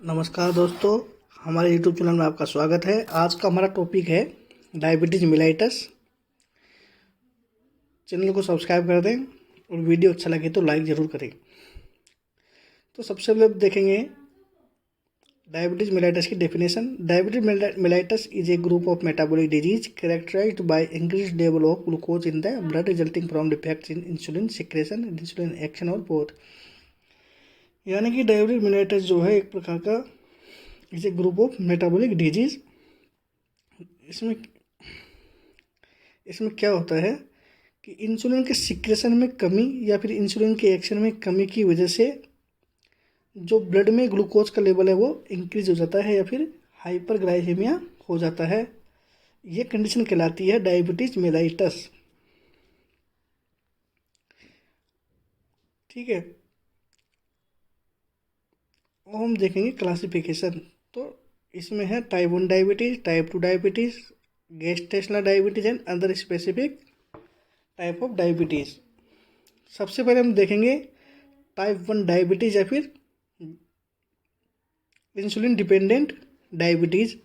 नमस्कार दोस्तों, हमारे यूट्यूब चैनल में आपका स्वागत है। आज का हमारा टॉपिक है डायबिटीज़ मेलाइटस। चैनल को सब्सक्राइब कर दें और वीडियो अच्छा लगे तो लाइक ज़रूर करें। तो सबसे पहले देखेंगे डायबिटीज़ मेलाइटस की definition. Diabetes mellitus is a group of metabolic disease characterized by increased level of glucose in the blood resulting from defects in insulin secretion, insulin action और बोथ। यानी कि डायबिटीज़ मेलाइटस जो है एक प्रकार का is a group of metabolic disease. इसमें इसमें क्या होता है कि इंसुलिन के सिक्रेशन में कमी या फिर इंसुलिन के एक्शन में कमी की वजह से जो ब्लड में ग्लूकोज का लेवल है वो इंक्रीज हो जाता है या फिर हाइपरग्लाइसेमिया हो जाता है। ये कंडीशन कहलाती है डायबिटीज मेलाइटस। ठीक है, और हम देखेंगे क्लासिफिकेशन। तो इसमें है type 1 diabetes, type 2 diabetes, gestational diabetes and other specific type of diabetes. सबसे पहले हम देखेंगे टाइप 1 डायबिटीज़ या फिर इंसुलिन डिपेंडेंट डायबिटीज़,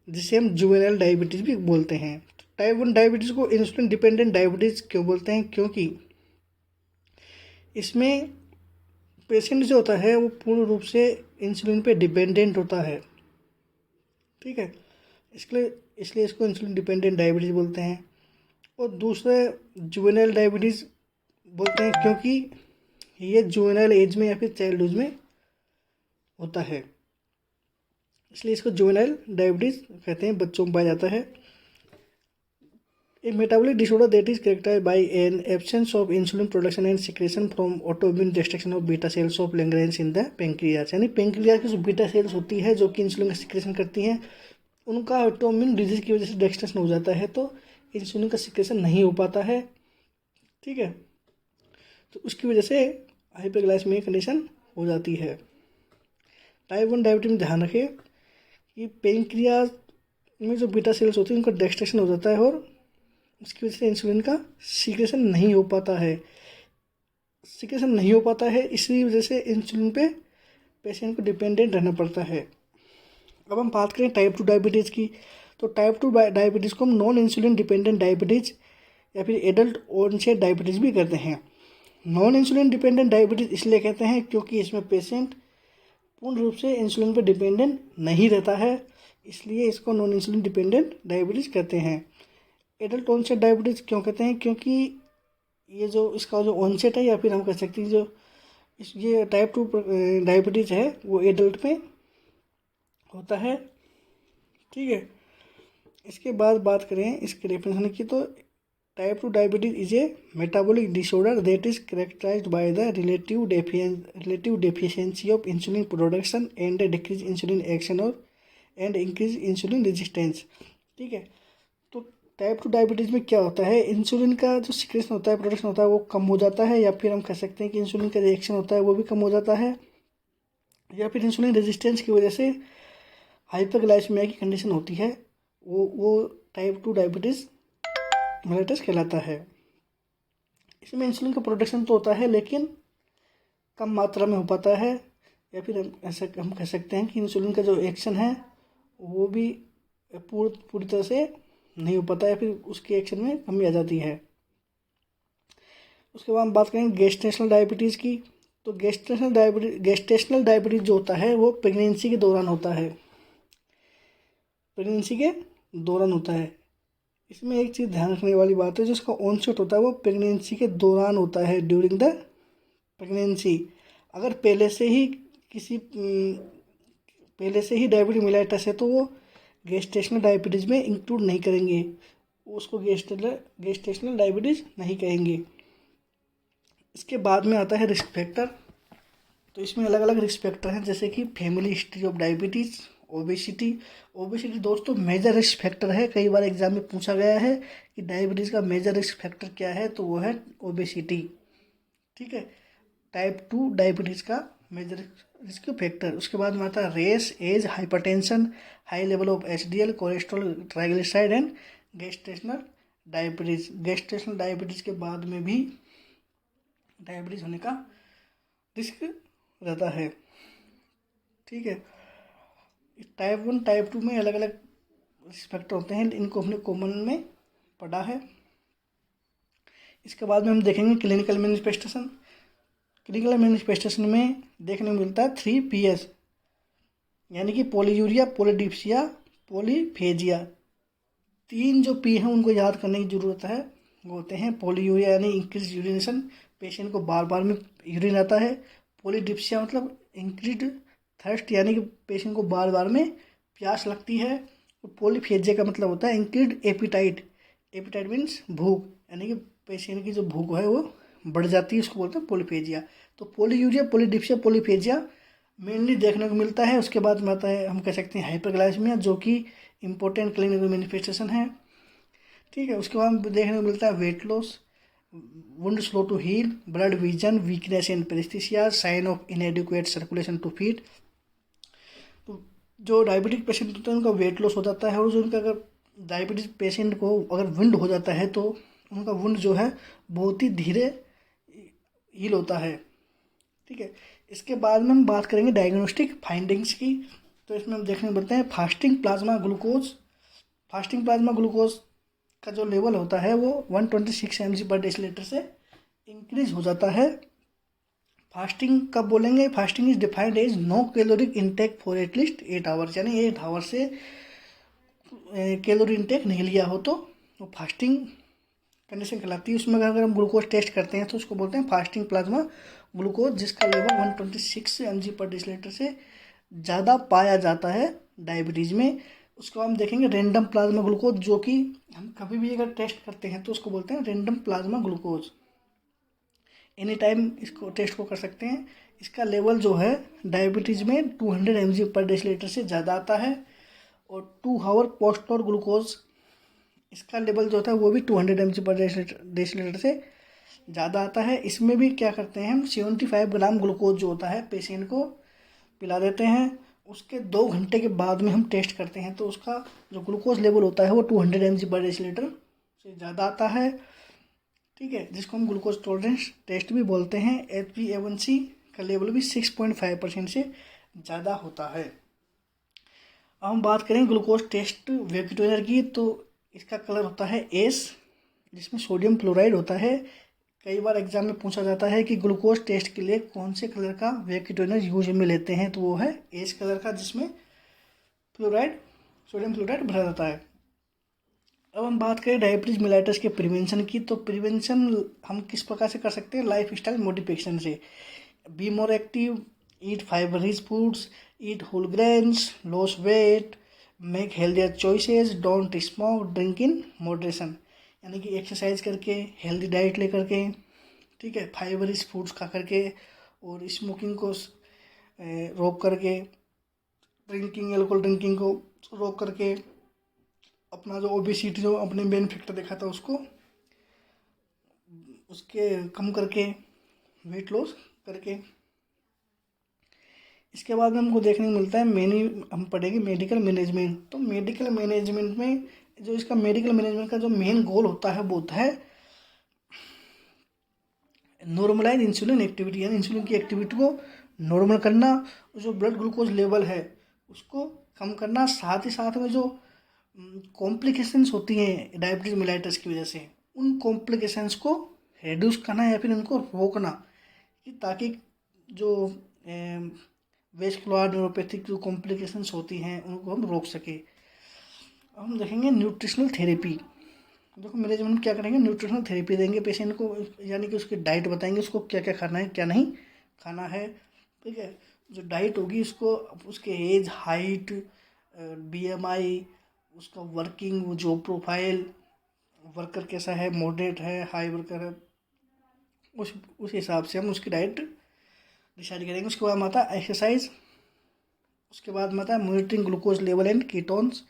जिसे हम जुवेनाइल डायबिटीज़ भी बोलते हैं। टाइप 1 डायबिटीज़ को इंसुलिन डिपेंडेंट डायबिटीज़ क्यों बोलते हैं? क्योंकि इसमें पेशेंट जो होता है वो पूर्ण रूप से इंसुलिन पे डिपेंडेंट होता है। ठीक है, इसलिए इसको इंसुलिन डिपेंडेंट डायबिटीज़ बोलते हैं। और दूसरे जुवेनाइल डायबिटीज़ बोलते हैं क्योंकि ये जुवेनाइल एज में या फिर चाइल्ड एज में होता है, इसलिए इसको जुवेनाइल डायबिटीज़ कहते हैं, बच्चों में पाया जाता है। A metabolic disorder that is characterized by an absence of insulin production and secretion from autoimmune destruction of beta cells of Langerhans in the pancreas। यानी पेंक्रियाज की जो बीटा सेल्स होती है जो कि इंसुलिन का सिक्रेशन करती हैं, उनका ऑटोइम्यून डिजीज की वजह से डिस्ट्रक्शन हो जाता है, तो इंसुलिन का सिक्रेशन नहीं हो पाता है। ठीक है, तो उसकी वजह से हाइपरग्लाइसेमिया कंडीशन हो जाती है। टाइप 1 डायबिटीज में ध्यान रखें कि पेंक्रियाज में जो बीटा सेल्स होती है उनका डिस्ट्रक्शन हो जाता है और उसकी वजह से इंसुलिन का सीक्रेशन नहीं हो पाता है। इसी वजह से इंसुलिन पे पेशेंट को डिपेंडेंट रहना पड़ता है। अब हम बात करें टाइप 2 डायबिटीज़ की, तो टाइप 2 डायबिटीज़ को हम नॉन इंसुलिन डिपेंडेंट डायबिटीज़ या फिर एडल्ट ऑनसेट डायबिटीज़ भी कहते हैं। नॉन इंसुलिन डिपेंडेंट डायबिटीज़ इसलिए कहते हैं क्योंकि इसमें पेशेंट पूर्ण रूप से इंसुलिन पर डिपेंडेंट नहीं रहता है, इसलिए इसको नॉन इंसुलिन डिपेंडेंट डायबिटीज़ कहते हैं। एडल्ट ऑनसेट डायबिटीज़ क्यों कहते हैं? क्योंकि ये जो इसका जो ऑनसेट है या फिर हम कह सकते हैं जो ये टाइप 2 डायबिटीज़ है वो एडल्ट में होता है। ठीक है, इसके बाद बात करें इसके डेफिनेशन की, तो type 2 diabetes is a metabolic disorder that is characterized by the relative deficiency of insulin production and decrease insulin action और एंड इंक्रीज इंसुलिन रेजिस्टेंस। ठीक है, तो टाइप 2 डायबिटीज़ में क्या होता है, इंसुलिन का जो सिक्रेशन होता है, प्रोडक्शन होता है वो कम हो जाता है, या फिर हम कह सकते हैं कि इंसुलिन का रिएक्शन होता है वो भी कम हो जाता है, या फिर इंसुलिन रेजिस्टेंस की वजह से हाइपरग्लाइसेमिया की कंडीशन होती है, वो टाइप 2 डायबिटीज़ मेलाइटस कहलाता है। इसमें इंसुलिन का प्रोडक्शन तो होता है लेकिन कम मात्रा में हो पाता है, या फिर हम कह सकते हैं कि इंसुलिन का जो एक्शन है वो भी पूरी तरह से नहीं हो पाता है, फिर उसके एक्शन में कमी आ जाती है। उसके बाद हम बात करेंगे गेस्टेशनल डायबिटीज़ की, तो गेस्टेशनल डायबिटीज़ जो होता है वो प्रेगनेंसी के दौरान होता है। इसमें एक चीज़ ध्यान रखने वाली बात है, जो इसका ऑनसेट होता है वो प्रेगनेंसी के दौरान होता है, ड्यूरिंग द प्रेगनेंसी। अगर पहले से ही डायबिटीज मेलाइटस है तो वो गेस्टेशनल डायबिटीज़ में इंक्लूड नहीं करेंगे, उसको गेस्टेशनल डायबिटीज़ नहीं कहेंगे। इसके बाद में आता है रिस्क फैक्टर। तो इसमें अलग अलग रिस्क फैक्टर हैं, जैसे कि family history of diabetes, obesity दोस्तों मेजर रिस्क फैक्टर है। कई बार एग्जाम में पूछा गया है कि डायबिटीज़ का मेजर रिस्क फैक्टर क्या है, तो वो है ओबेसिटी। ठीक है, टाइप 2 डायबिटीज़ का मेजर रिस्क फैक्टर। उसके बाद में आता है race, age, hypertension, high level of HDL, cholesterol, triglyceride and gestational diabetes के बाद में भी डायबिटीज़ होने का रिस्क रहता है। ठीक है, टाइप 1 टाइप 2 में अलग अलग फैक्टर होते हैं, इनको हमने कॉमन में पढ़ा है। इसके बाद में हम देखेंगे क्लिनिकल मैनिफेस्टेशन। क्लिनिकल मैनिफेस्टेशन में देखने को मिलता है 3 Ps, यानी कि पॉलीयूरिया, पॉलीडिप्सिया, पॉलीफेजिया। 3 जो पी हैं उनको याद करने की ज़रूरत है। वो होते हैं पॉलीयूरिया यानी इंक्रीज यूरिनेशन, पेशेंट को बार बार में यूरिन आता है। पॉलीडिप्सिया मतलब इंक्रीज थर्स्ट, यानी कि पेशेंट को बार बार में प्यास लगती है। और पॉलीफेजिया का मतलब होता है इंक्रीज एपिटाइट। एपिटाइट मीन्स भूख, यानी कि पेशेंट की जो भूख है वो बढ़ जाती है, उसको बोलते हैं पॉलीफेजिया। तो पॉलीयूरिया, पॉलीडिप्सिया, पॉलीफेजिया मेनली देखने को मिलता है। उसके बाद में आता है, हम कह सकते हैं हाइपरग्लाइसेमिया, जो कि इम्पोर्टेंट क्लिनिकल मैनिफेस्टेशन है। ठीक है, उसके बाद देखने को मिलता है weight loss, wound slow to heal, blood vision, weakness in paresthesia, sign of inadequate circulation to feet. तो जो डायबिटिक पेशेंट होते हैं उनका वेट लॉस हो जाता है, और जो उनका अगर डायबिटीज पेशेंट को अगर वुंड हो जाता है तो उनका वुंड जो है बहुत ही धीरे हील होता है। ठीक है, इसके बाद में हम बात करेंगे डायग्नोस्टिक फाइंडिंग्स की। तो इसमें हम देखने को मिलते हैं fasting plasma glucose. Fasting plasma glucose का जो लेवल होता है वो 126 mg/dL से इंक्रीज हो जाता है। फास्टिंग कब बोलेंगे? Fasting is defined as no caloric intake for at least 8 hours, यानी 8 आवर से कैलोरी इंटेक नहीं लिया हो तो वो फास्टिंग कंडीशन कहलाती है। उसमें अगर हम ग्लूकोज टेस्ट करते हैं तो उसको बोलते हैं फास्टिंग प्लाज्मा ग्लूकोज, जिसका लेवल 126 mg/dL से ज़्यादा पाया जाता है डायबिटीज़ में। उसको हम देखेंगे रैंडम प्लाज्मा ग्लूकोज, जो कि हम कभी भी अगर टेस्ट करते हैं तो उसको बोलते हैं random plasma glucose. Any time इसको टेस्ट को कर सकते हैं। इसका लेवल जो है डायबिटीज़ में 200 mg/dL से ज़्यादा आता है। और 2 आवर पोस्ट और ग्लूकोज, इसका लेवल जो होता है वो भी 200 mg/dL से ज़्यादा आता है। इसमें भी क्या करते हैं हम, 75 ग्राम ग्लूकोज जो होता है पेशेंट को पिला देते हैं। उसके 2 घंटे के बाद में हम टेस्ट करते हैं तो उसका जो ग्लूकोज लेवल होता है वो 200 mg/dL से ज़्यादा आता है। ठीक है, जिसको हम ग्लूकोज टॉलरेंस टेस्ट भी बोलते हैं। HbA1c का लेवल भी 6.5% से ज़्यादा होता है। अब हम बात करें ग्लूकोज टेस्ट वेक्यूटोनर की, तो इसका कलर होता है एस, जिसमें सोडियम क्लोराइड होता है। कई बार एग्जाम में पूछा जाता है कि ग्लूकोज टेस्ट के लिए कौन से कलर का वेक्यूटोनर यूज में लेते हैं, तो वो है एस कलर का, जिसमें फ्लोराइड, सोडियम फ्लोराइड भरा जाता है। अब हम बात करें डायबिटीज मेलाइटस के प्रिवेंशन की, तो प्रिवेंशन हम किस प्रकार से कर सकते हैं? लाइफ स्टाइल मॉडिफिकेशन से। Be more active, eat fibre rich foods, eat whole grains, loss weight, make healthier choices, don't smoke, drink in moderation. यानी कि एक्सरसाइज करके, हेल्दी डाइट लेकर के, ठीक है, फाइबर रिच फूड्स खा करके, और स्मोकिंग को रोक करके, ड्रिंकिंग, एल्कोहल ड्रिंकिंग को रोक करके, अपना जो ओबेसिटी जो अपने मेन फैक्टर देखा था उसको उसके कम करके, वेट लॉस करके। इसके बाद में हमको देखने को मिलता है हम पढ़ेंगे मेडिकल मैनेजमेंट। तो मेडिकल मैनेजमेंट में जो इसका मेडिकल मैनेजमेंट का जो मेन गोल होता है वो होता है नॉर्मलाइज इंसुलिन एक्टिविटी, यानी इंसुलिन की एक्टिविटी को नॉर्मल करना, जो ब्लड ग्लूकोज लेवल है उसको कम करना, साथ ही साथ में जो कॉम्प्लिकेशंस होती हैं डायबिटीज मेलाइटस की वजह से, उन कॉम्प्लिकेशंस को रिड्यूस करना या फिर उनको रोकना, कि ताकि जो वेस्कुलर न्यूरोपैथिक जो कॉम्प्लिकेशंस होती हैं उनको हम रोक सके। अब हम देखेंगे न्यूट्रिशनल थेरेपी। देखो मैनेजमेंट में क्या करेंगे, न्यूट्रिशनल थेरेपी देंगे पेशेंट को, यानी कि उसकी डाइट बताएंगे, उसको क्या क्या खाना है क्या नहीं खाना है। ठीक है, जो डाइट होगी उसको उसके एज, हाइट, BMI, उसका वर्किंग जॉब प्रोफाइल, वर्कर कैसा है, मॉडरेट है, हाई वर्कर है, उस हिसाब से हम उसकी डाइट डिसाइड करेंगे। उसके बाद आता है एक्सरसाइज। उसके बाद आता है monitoring glucose level and ketones,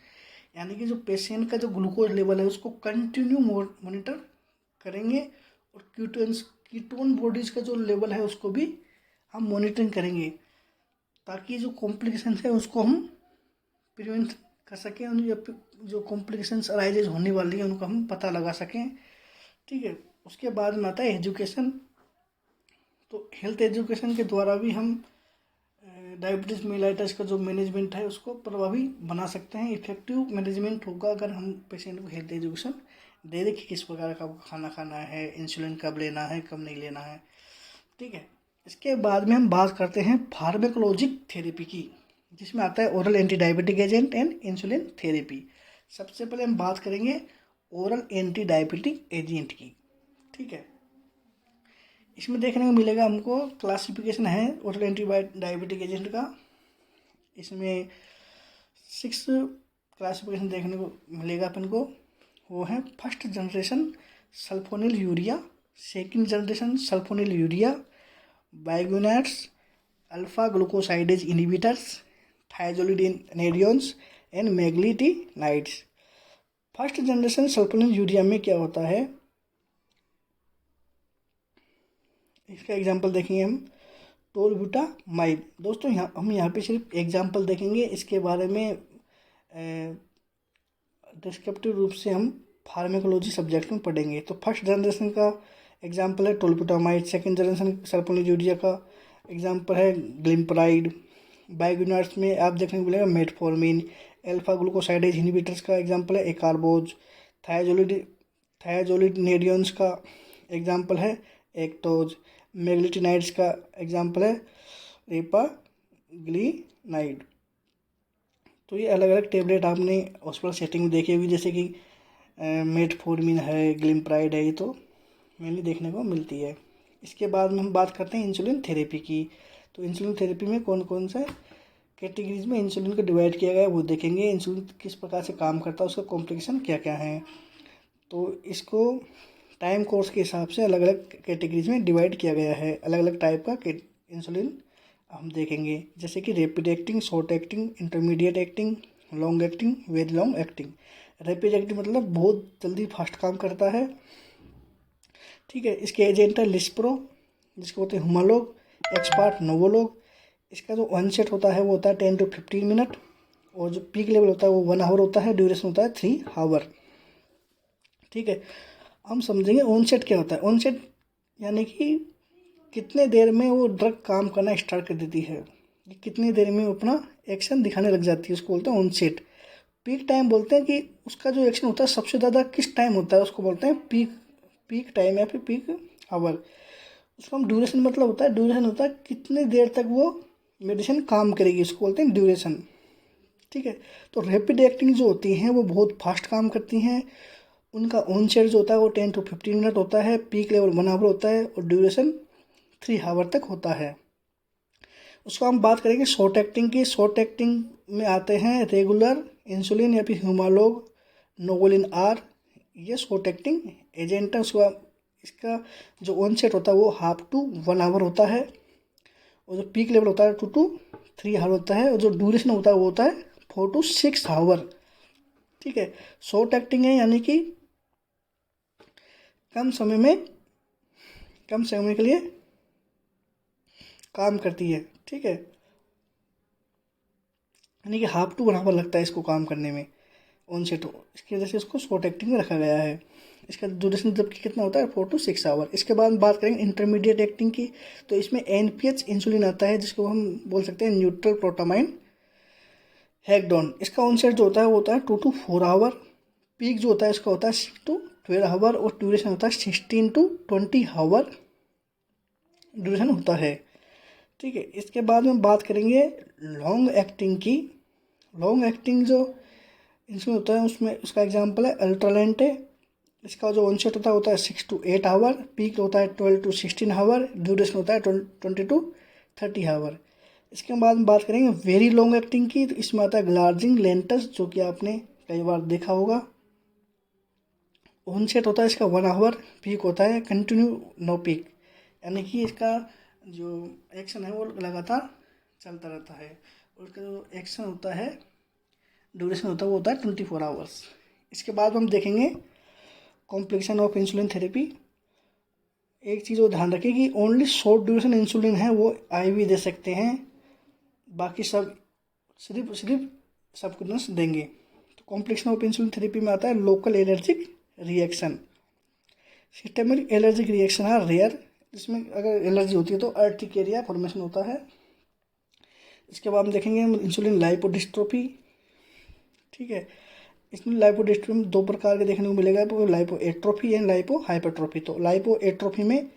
यानी कि जो पेशेंट का जो ग्लूकोज लेवल है उसको कंटिन्यू मॉनिटर करेंगे। और कीटोन बॉडीज का जो लेवल है उसको भी हम मॉनिटरिंग करेंगे, ताकि जो कॉम्प्लिकेशन है उसको हम प्रिवेंट कर सकें, उन जो कॉम्प्लिकेशंस अराइजेज होने वाली है उनको हम पता लगा सकें। ठीक है, उसके बाद में आता है एजुकेशन। तो हेल्थ एजुकेशन के द्वारा भी हम डायबिटीज़ मेलाइटस का जो मैनेजमेंट है उसको प्रभावी बना सकते हैं। इफेक्टिव मैनेजमेंट होगा अगर हम पेशेंट को हेल्थ एजुकेशन दे दें कि किस प्रकार का खाना खाना है, इंसुलिन कब लेना है, कब नहीं लेना है। ठीक है, इसके बाद में हम बात करते हैं फार्मेकोलॉजिक थेरेपी की, जिसमें आता है oral anti diabetic agent and insulin therapy. सबसे पहले हम बात करेंगे ओरल एंटी डायबिटिक एजेंट की। ठीक है, इसमें देखने को मिलेगा हमको क्लासिफिकेशन है ओरल एंटी डायबिटिक एजेंट का। इसमें 6 क्लासिफिकेशन देखने को मिलेगा अपन को। वो है first generation sulfonyl urea, second generation sulfonyl urea, biguanides, alpha glucosidase inhibitors, thiazolidinediones and meglitinides. First generation sulfonyl urea में क्या होता है, इसका एग्जांपल देखेंगे हम टोलबुटामाइड। दोस्तों हम यहाँ पे सिर्फ एग्जांपल देखेंगे, इसके बारे में डिस्क्रिप्टिव रूप से हम फार्मेकोलॉजी सब्जेक्ट में पढ़ेंगे। तो फर्स्ट जनरेशन का एग्जांपल है tolbutamide, second generation sulfonyl urea का एग्जांपल है ग्लिम्पराइड, बाइगोनेट्स में आप देखने को मिलेगा मेटफॉर्मिन, अल्फा ग्लूकोसाइडेज इनहिबिटर्स का एग्जांपल है एकार्बोज, थाइजोलिडिनेरियंस का एग्जांपल है एक्टोज, मैग्लिटिनाइड्स का एग्जांपल है रेपाग्लिनाइड। तो ये अलग अलग टेबलेट आपने हॉस्पिटल सेटिंग में देखी होगी, जैसे कि मेटफॉर्मिन है, ग्लिम्पराइड है, ये तो मेनली देखने को मिलती है। इसके बाद में हम बात करते हैं इंसुलिन थेरेपी की। तो इंसुलिन थेरेपी में कौन कौन से कैटेगरीज में इंसुलिन को डिवाइड किया गया है वो देखेंगे। इंसुलिन किस प्रकार से काम करता है, उसका कॉम्प्लिकेशन क्या क्या है, तो इसको टाइम कोर्स के हिसाब से अलग अलग कैटेगरीज में डिवाइड किया गया है। अलग अलग टाइप का इंसुलिन हम देखेंगे, जैसे कि rapid acting, short acting, intermediate acting, long acting, very long acting. Rapid acting मतलब बहुत जल्दी फास्ट काम करता है। ठीक है, इसके एजेंट है लिस्प्रो, जिसको बोलते हैं हुमालोग, एक्सपार्ट, नोवोलोग। इसका जो ऑनसेट होता है वो होता है 10 to 15 मिनट, और जो पीक लेवल होता है वो 1 आवर होता है, ड्यूरेशन होता है 3 आवर। ठीक है, हम समझेंगे ऑनसेट क्या होता है। ऑनसेट यानी कि कितने देर में वो ड्रग काम करना स्टार्ट कर देती है, कितनी देर में वो अपना एक्शन दिखाने लग जाती है, उसको बोलते हैं ऑनसेट। पीक टाइम बोलते हैं कि उसका जो एक्शन होता है सबसे ज़्यादा किस टाइम होता है, उसको बोलते हैं पीक टाइम या फिर पीक आवर। उसको हम ड्यूरेशन मतलब होता है, ड्यूरेशन होता है कितने देर तक वो मेडिसिन काम करेगी, उसको बोलते हैं ड्यूरेशन। ठीक है, तो रैपिड एक्टिंग जो होती हैं वो बहुत फास्ट काम करती हैं। उनका ऑनसेट जो होता है वो 10 to 15 मिनट होता है, पीक लेवल 1 आवर होता है, और ड्यूरेशन 3 आवर तक होता है। उसको हम बात करेंगे शॉर्ट एक्टिंग की। शॉर्ट एक्टिंग में आते हैं रेगुलर इंसुलिन या फिर ह्यूमालोग, नोवोलिन आर, ये शॉर्ट एक्टिंग एजेंट है। उसका इसका जो ऑनसेट होता है वो 1/2 to 1 आवर होता है, और जो पीक लेवल होता है 2 to 3 आवर होता है, और जो ड्यूरेशन होता है वो होता है 4 to 6 आवर। ठीक है, शॉर्ट एक्टिंग है यानी कि कम समय के लिए काम करती है। ठीक है, यानी कि 1/2 to 1 आवर लगता है इसको काम करने में ऑनसेट, इसकी वजह से इसको शॉर्ट एक्टिंग में रखा गया है। इसका ड्यूरेशन जबकि कितना होता है 4 to 6 आवर। इसके बाद बात करेंगे इंटरमीडिएट एक्टिंग की। तो इसमें NPH इंसुलिन आता है, जिसको हम बोल सकते हैं न्यूट्रल प्रोटामाइन हैगडॉन। इसका ऑनसेट जो होता है वो होता है 2 to 4 आवर, पीक जो होता है इसका होता है 6 to 12 आवर, और ड्यूरेशन होता है 16 to 20 आवर ड्यूरेशन होता है। ठीक है, इसके बाद में बात करेंगे लॉन्ग एक्टिंग की। लॉन्ग एक्टिंग जो इंसुलिन होता है उसमें उसका एग्जांपल है अल्ट्रालेंटे। इसका जो ऑनसेट होता है 6 to 8 आवर, पीक होता है 12 to 16 आवर, ड्यूरेशन होता है 20 to 30 आवर। इसके बाद हम बात करेंगे वेरी लॉन्ग एक्टिंग की। तो इसमें आता है ग्लार्जिंग लेंटस, जो कि आपने कई बार देखा होगा। ऑनसेट होता है इसका 1 आवर, पीक होता है कंटिन्यू नो पीक, यानी कि इसका जो एक्शन है वो लगातार चलता रहता है, और उसका जो एक्शन होता है ड्यूरेशन होता है वो होता है 24 आवर्स। इसके बाद हम देखेंगे कॉम्प्लिकेशन ऑफ इंसुलिन थेरेपी। एक चीज़ वो ध्यान रखें कि ओनली शॉर्ट ड्यूरेशन इंसुलिन है वो IV दे सकते हैं, बाकी सब सिर्फ सबकुटेनस देंगे। तो कॉम्प्लिकेशन ऑफ इंसुलिन थेरेपी में आता है local allergic reaction. Systemic allergic reaction are rare, जिसमें अगर एलर्जी होती है तो अर्टिकेरिया फॉर्मेशन होता है। इसके बाद हम देखेंगे इंसुलिन लाइपोडिस्ट्रोफी। ठीक है, इसमें लाइपोडिस्ट्रोफी में दो प्रकार के देखने को मिलेगा, lipo atrophy and lipo hypertrophy. तो लाइपो एट्रोफी में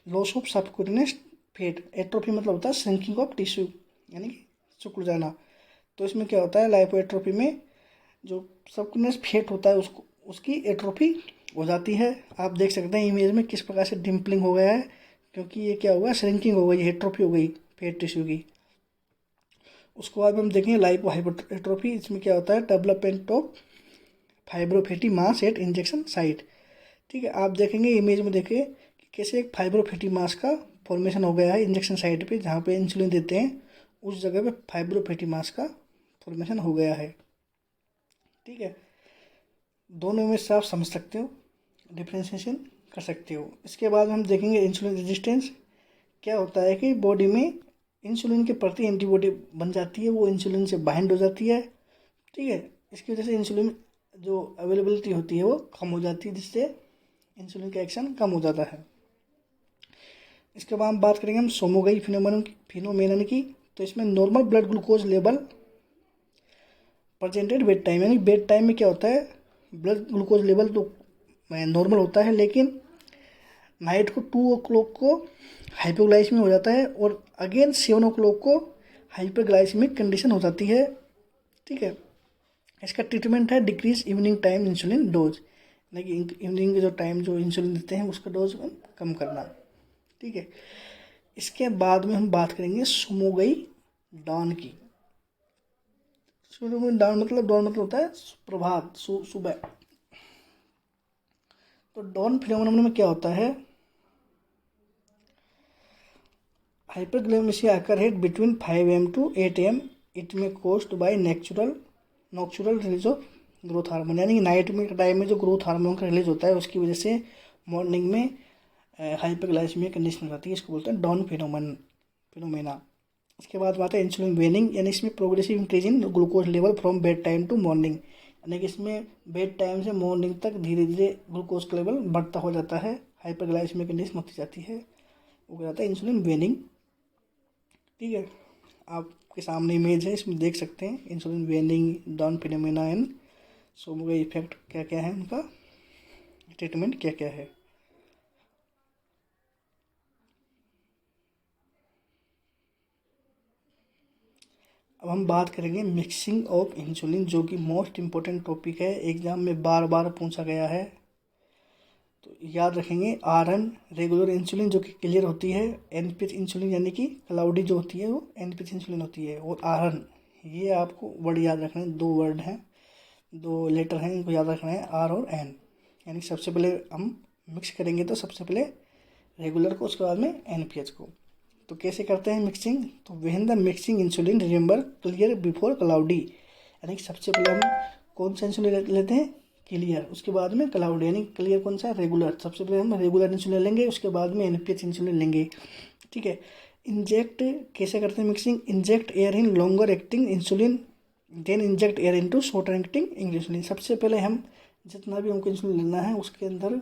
loss of subcutaneous fat, atrophy मतलब होता है श्रिंकिंग ऑफ टिश्यू, यानी कि सिकुड़ जाना। तो इसमें क्या होता है, लाइपो एट्रोफी में जो सबक्यूटेनियस फैट होता है उसको उसकी एट्रोफी हो जाती है। आप देख सकते हैं इमेज में किस प्रकार से डिम्पलिंग हो गया है, क्योंकि ये क्या हुआ, श्रिंकिंग हो गई, एट्रोफी हो गई फैट टिश्यू की। उसके बाद में हम देखेंगे लाइपो हाइपरट्रोफी। इसमें क्या होता है, development of fibrofatty mass at injection site. ठीक है, आप देखेंगे इमेज में देखिए कि कैसे एक फाइब्रोफैटी मास का फॉर्मेशन हो गया है इंजेक्शन साइट पे, जहाँ पे इंसुलिन देते हैं उस जगह पे फाइब्रोफैटी मास का फॉर्मेशन हो गया है। ठीक है, दोनों में से आप समझ सकते हो, डिफ्रेंशिएशन कर सकते हो। इसके बाद हम देखेंगे इंसुलिन रेजिस्टेंस। क्या होता है कि बॉडी में इंसुलिन के प्रति एंटीबॉडी बन जाती है, वो इंसुलिन से बाइंड हो जाती है। ठीक है, इसकी वजह से इंसुलिन जो अवेलेबिलिटी होती है वो कम हो जाती है, जिससे इंसुलिन का एक्शन कम हो जाता है। इसके बाद हम बात करेंगे हम सोमोगाई फिनोमेनन की। तो इसमें normal blood glucose level presented bed time, यानी बेड टाइम में क्या होता है, ब्लड ग्लूकोज लेवल तो नॉर्मल होता है, लेकिन नाइट को 2 o'clock को हाइपोग्लाइसेमिक हो जाता है और अगेन 7 o'clock को हाइपरग्लाइसेमिक कंडीशन हो जाती है। ठीक है, इसका ट्रीटमेंट है decrease evening time insulin dose, यानी कि इवनिंग के जो टाइम जो इंसुलिन देते हैं उसका डोज कम करना। ठीक है, इसके बाद में हम बात करेंगे सुमोगाई डॉन की। सुमोगाई डॉन मतलब होता है प्रभात, सुबह। तो डॉन फिनोमेनन में क्या होता है, हाइपरग्लाइसेमिया अकर है between 5 AM to 8 AM। It may caused by nocturnal release of growth hormone, यानी कि नाइट में टाइम में जो ग्रोथ हार्मोन का रिलीज होता है उसकी वजह से मॉर्निंग में हाइपरग्लाइसेमिया कंडीशन हो जाती है। इसको बोलते हैं डॉन फिनोमेना। इसके बाद बात है इंसुलिन वेनिंग, यानी इसमें progressive increase in glucose level from bedtime to morning, यानी कि इसमें बेड टाइम से मॉर्निंग तक धीरे धीरे ग्लूकोज का लेवल बढ़ता हो जाता है, हाइपरग्लाइसेमिया कंडीशन होती जाती है, वो कहलाता है इंसुलिन वेनिंग। ठीक है, आपके सामने इमेज है, इसमें देख सकते हैं insulin waning, dawn phenomena and Somogyi effect क्या क्या है, उनका ट्रीटमेंट क्या क्या है। अब हम बात करेंगे मिक्सिंग ऑफ इंसुलिन, जो कि मोस्ट इम्पोर्टेंट टॉपिक है, एग्जाम में बार बार पूछा गया है। तो याद रखेंगे RN रेगुलर इंसुलिन जो कि क्लियर होती है, NPH इंसुलिन यानी कि क्लाउडी जो होती है वो NPH इंसुलिन होती है, और RN ये आपको वर्ड याद रखना है, 2 वर्ड हैं, 2 लेटर हैं, इनको याद रखना है R और N। यानी सबसे पहले हम मिक्स करेंगे तो सबसे पहले रेगुलर को, उसके बाद में NPH को। तो कैसे करते हैं मिक्सिंग, तो when the mixing insulin remember clear before cloudy, यानी कि सबसे पहले हम कौन सा इंसुलिन लेते हैं, क्लियर, उसके बाद में क्लाउडी, यानी क्लियर कौन सा, रेगुलर। सबसे पहले हम रेगुलर इंसुलिन लेंगे, उसके बाद में NPH इंसुलिन लेंगे। ठीक है, इंजेक्ट कैसे करते हैं mixing, inject air in longer acting insulin then inject air into shorter acting insulin. सबसे पहले हम जितना भी हमको इंसुलिन लेना है उसके अंदर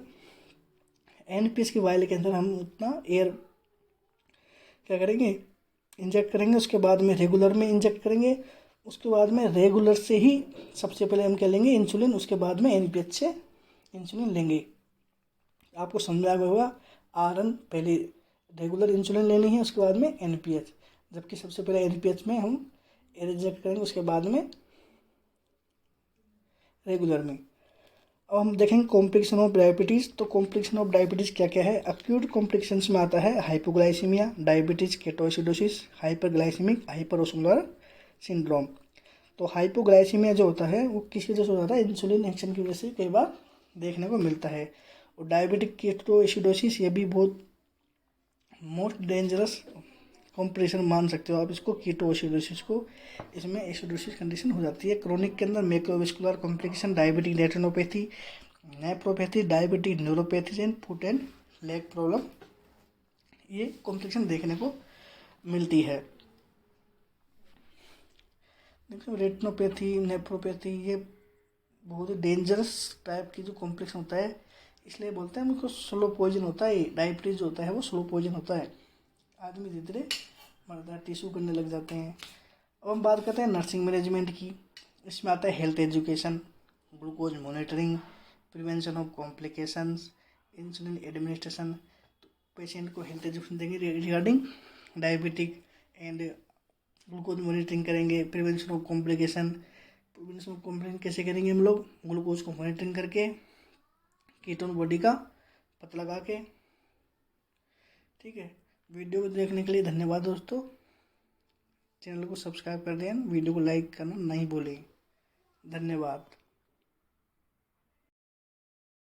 NPH की वायल के अंदर हम उतना एयर क्या करेंगे, इंजेक्ट करेंगे, उसके बाद में रेगुलर में इंजेक्ट करेंगे, उसके बाद में रेगुलर से ही सबसे पहले हम क्या लेंगे इंसुलिन, उसके बाद में NPH से इंसुलिन लेंगे। आपको समझ आ गया होगा, RN पहले रेगुलर इंसुलिन लेनी है, उसके बाद में NPH, जबकि सबसे पहले NPH में हम एयर इंजेक्ट करेंगे, उसके बाद में रेगुलर में। अब हम देखेंगे कॉम्प्लिकेशन ऑफ डायबिटीज़। तो कॉम्प्लिकेशन ऑफ डायबिटीज़ क्या क्या है, अक्यूट कॉम्प्लिकेशंस में आता है hypoglycemia, diabetes ketoacidosis, hyperglycemic hyperosmolar syndrome. तो हाइपोग्लाइसीमिया जो होता है वो किस वजह से हो जाता है, इंसुलिन एक्शन की वजह से कई बार देखने को मिलता है। और डायबिटिक केटोएसिडोसिस ये भी बहुत मोस्ट डेंजरस कॉम्प्लिकेशन मान सकते हो आप इसको, कीटोएसिडोसिस को, इसमें एसिडोसिस कंडीशन हो जाती है। क्रोनिक के अंदर macrovascular complication, diabetic retinopathy, nephropathy, diabetic neuropathy and foot and leg problem, ये कॉम्प्लिकेशन देखने को मिलती है। देखो रेटिनोपैथी, नेफ्रोपैथी ये बहुत ही डेंजरस टाइप की जो कॉम्प्लिकेशन होता है, इसलिए बोलते हैं हमको स्लो पॉइजन होता है। डायबिटीज होता है वो स्लो पॉइजन होता है, आदमी धीरे धीरे मरता है, टिश्यू करने लग जाते हैं। अब हम बात करते हैं नर्सिंग मैनेजमेंट की। इसमें आता है health education, glucose monitoring, prevention of complications, insulin administration. तो पेशेंट को हेल्थ एजुकेशन देंगे regarding diabetic and glucose monitoring करेंगे, prevention of complication. Prevention of complication कैसे करेंगे हम लोग? ग्लूकोज को मॉनिटरिंग करके, कीटोन बॉडी का पता लगा के। ठीक है, वीडियो को देखने के लिए धन्यवाद दोस्तों। चैनल को सब्सक्राइब कर दें, वीडियो को लाइक करना नहीं भूलें। धन्यवाद।